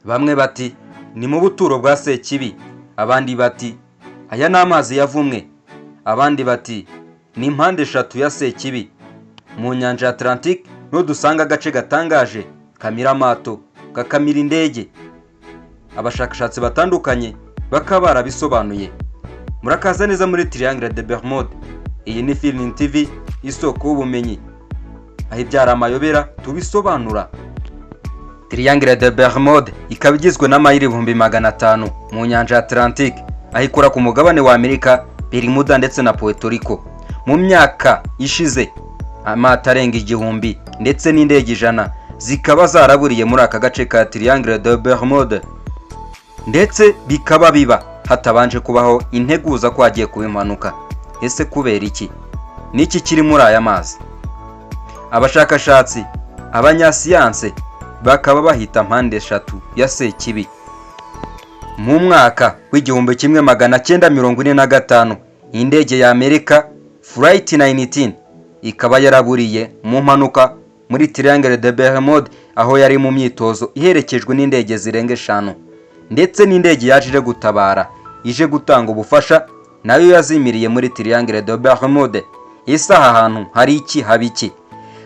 Bamwe bati ni mu buturo bwa Sekibi, abandi bati aya ni amazi yavumwe, abandi bati ni impande eshatu ya Sekibi. Mu nyanja ya Atlantique no dusanga agace gatangaje kamira amato, kakamira indege. Abashakashatsi batandukanye bakaba barabisobanuye. Murakaza neza muri Triangle de Bermude. Iyi ni Film TV, isoko y'ubumenyi, aho ibyara amayobera tubisobanura. Triangle de Bermude ikaba igizwe n'amayiri 1500 mu nyanja ya Atlantique, aho ikora ku mugabane wa Amerika, Bermuda ndetse na Puerto Rico. Mu myaka ishize amato arenga 1000 ndetse n'indege 100 zikaba zaraburiye muri aka gace ka Triangle de Bermude, ndetse bikaba biba hatabanje kubaho integuza ko hagiye kuba impanuka. Ese kubera iki? Niki kiri muri aya mazi? Abashakashatsi, abanyasiyanse bakaba bahita mpande eshatu ya Sekibi. Mu mwaka w'1945 indege ya Amerika Flight 19 ikaba yaraburiye mu mpanuka muri Triangle de Bermude, aho yari mu myitozo iherekejwe n'indege zirenga 5, ndetse n'indege yaje gutabara ije gutanga ubufasha nayo yazimiriye muri Triangle de Bermude. Isaha ahantu hari iki habiki?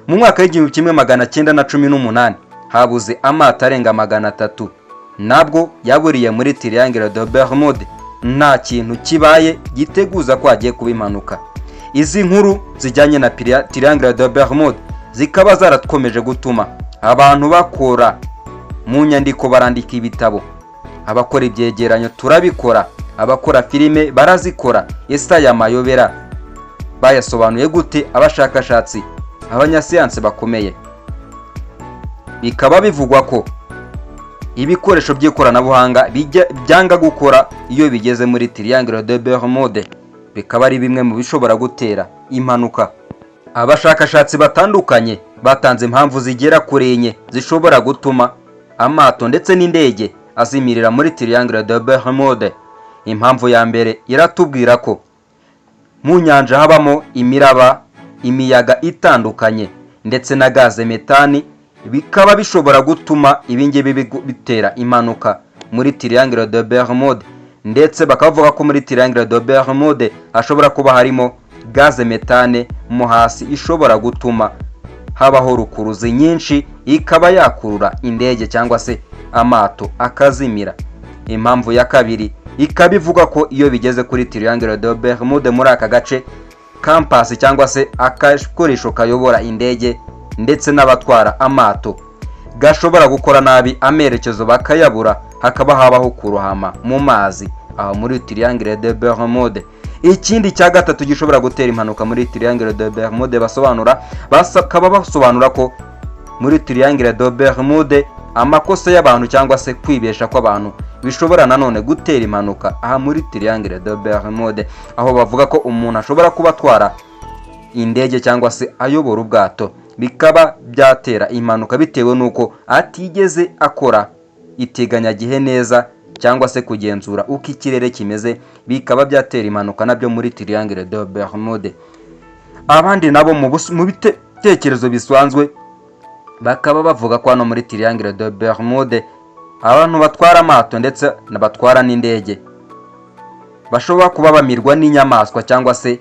Mu mwaka w'1918 habuze amato arenga 300 nabwo yaburiye muri Triangle de Bermude, nta kintu kibaye giteguza ko hagiye kuba impanuka. Izi nkuru zijyanye na Triangle de Bermude zikaba zarakomeje gutuma abantu bakora mu nyandiko, barandika ibitabo, abakora ibyegeranyo turabikora, abakora filime barazikora. Ese aya mayobera bayasobanuye gute abashakashatsi, abanyasiyanse bakomeye? Bikaba bivugwa ko ibikoresho by'ikoranabuhanga byanga gukora iyo bigeze muri Triangle de Bermude, bikaba ari bimwe mu bishobora gutera impanuka. Abashakashatsi batandukanye batanze impamvu zigera kuri 4 zishobora gutuma amato ndetse n'indege azimirira muri Triangle de Bermude. Impamvu ya mbere iratubwira ko mu nyanja habamo imiraba, imiyaga itandukanye ndetse na gaze metani, bikaba bishobora gutuma ibingibi bitera impanuka muri Triangle de Bermude. Ndetse bakavuga ko muri Triangle de Bermude ashobora kuba harimo gaze metane mo hasi ishobora gutuma habaho rukuruzi nyinshi, ikaba yakurura indege cyangwa se amato akazimira. Impamvu ya kabiri ikaba ivuga ko iyo bigeze kuri Triangle de Bermude muri aka gace, campus cyangwa se akakoresho kayobora indege ndetse n'abatwara amato gashobora gukora nabi amerekezo bakayabura, hakaba habaho kurohama mu mazi aho muri Triangle de Bermude. Ikindi cya gatatu gishobora gutera impanuka muri Triangle de Bermude bakaba basobanura ko muri Triangle de Bermude amakosa y'abantu cyangwa se kwibesha kw'abantu bishobora nanone gutera impanuka aha muri Triangle de Bermude, aho bavuga ko umuntu ashobora kuba atwara indege cyangwa se ayobora ubwato, bikaba byatera impanuka bitewe nuko atigeze akora iteganyagihe neza cyangwa se kugenzura uko ikirere kimeze, bikaba byatera impanuka nabyo muri Triangle de Bermude. Abandi nabo mu bitekerezo bisanzwe bakaba bavuga ko hano muri Triangle de Bermude abantu batwara amato ndetse n'abatwara n'indege bashobora kuba bamirwa n'inyamaswa cyangwa se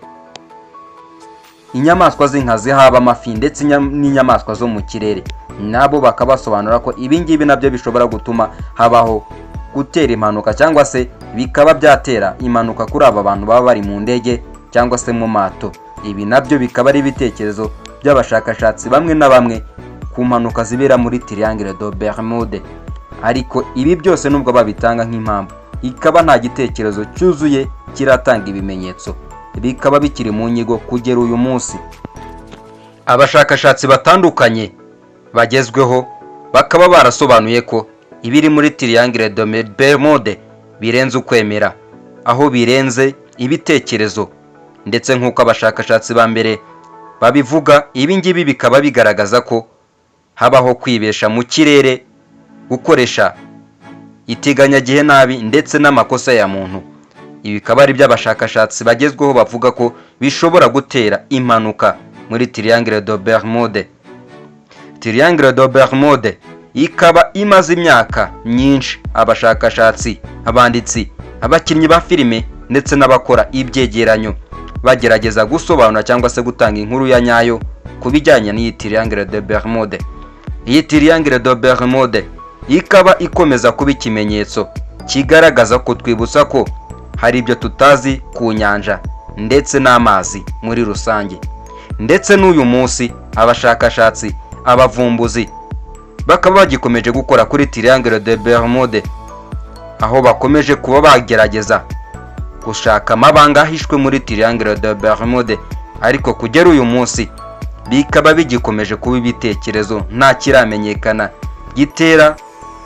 inyamaswa z'inkazi, haba amafi ndetse n'inyamaswa zo mu kirere. Nabo bakaba basobanura ko ibingibi nabyo bishobora gutuma habaho gutera impanuka cyangwa se bikaba byatera impanuka kuri aba bantu baba bari mu ndege cyangwa se mu mato. Ibi nabyo bikaba ari ibitekerezo by'abashakashatsi bamwe na bamwe ku mpanuka zibera muri Triangle de Bermude. Ariko ibi byose nubwo babitanga nk'impamvu, ikaba nta gitekerezo cyuzuye kiratanga ibimenyetso, bikaba bikiri mu nyigo kugera uyu munsi. Abashakashatsi batandukanye bagezweho bakaba barasobanuye ko ibiri muri Triangle de Bermude birenze ukwemera, aho birenze ibitekerezo. Ndetse nk'uko abashakashatsi ba mbere babivuga, ibingibi bikaba bigaragaza ko habaho kwibesha mu kirere, gukoresha iteganyagihe nabi ndetse n'amakosa ya muntu. Ibi bikaba ari by'abashakashatsi bagezweho bavuga ko bishobora gutera impanuka muri Triangle de Bermude. Triangle de Bermude ikaba imaze imyaka myinshi abashakashatsi, abanditsi, abakinnyi ba filime ndetse n'abakora ibyegeranyo bagerageza gusobanura cyangwa se gutanga inkuru ya nyayo ku bijyanye n'iyi Triangle de Bermude. Iyi Triangle de Bermude ikaba ikomeza kuba ikimenyetso kigaragaza ko twibutsa ko hari ibyo tutazi ku nyanja ndetse n'amazi muri rusange. Ndetse n'uyu munsi abashakashatsi, abavumbuzi bakaba bagikomeje gukora kuri Triangle de Bermude, aho bakomeje kuba bagerageza gushaka amabanga ahishwe muri Triangle de Bermude, ariko kugera uyu munsi bikaba bigikomeje kuba ibitekerezo nta kiramenyekana gitera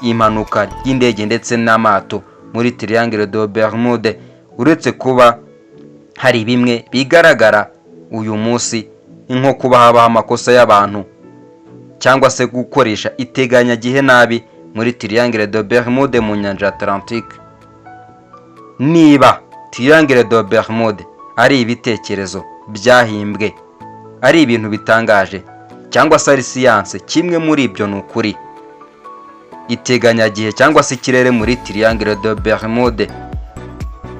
impanuka y'indege ndetse n'amato muri Triangle de Bermude, uretse kuba hari bimwe bigaragara uyu munsi nko kuba habaho amakosa y'abantu cyangwa se gukoresha iteganyagihe nabi muri Triangle de Bermude mu nyanja Atlantique. Niba Triangle de Bermude ari ibitekerezo byahimbwe, ari ibintu bitangaje cyangwa se ari siyanse, kimwe muri ibyo ni ukuri. Iteganyagihe cyangwa se ikirere muri Triangle de Bermude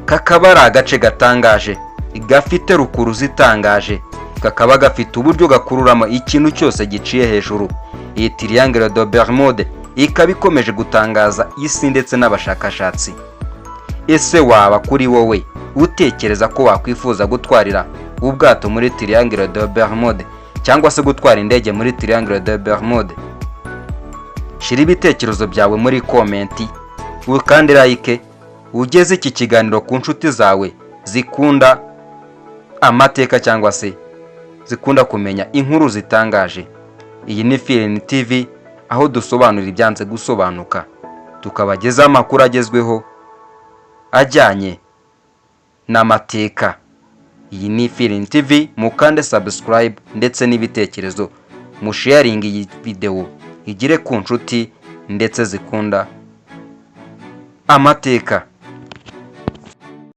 kakaba ari agace gatangaje, gafite rukuruzi itangaje, kakaba gafite uburyo gakururamo ikintu cyose giciye hejuru. Iyi Triangle de Bermude ikaba ikomeje gutangaza isi ndetse n'abashakashatsi. Ese waba kuri wowe utekereza ko wakwifuza gutwarira ubwato muri Triangle de Bermude cyangwa se gutwara indege muri Triangle de Bermude? Shira ibitekerezo byawe muri komenti, ukande like, ugeze iki kiganiro ku nshuti zawe zikunda amateka cyangwa se zikunda kumenya inkuru zitangaje. Iyi ni Filin TV, aho dusobanura ibyanze gusobanuka, tukabagezaho amakuru agezweho ajyanye n'amateka. Iyi ni Filin TV, mukande subscribe ndetse n'ibitekerezo musharing iyi video igire ku nshuti ndetse zikunda amateka.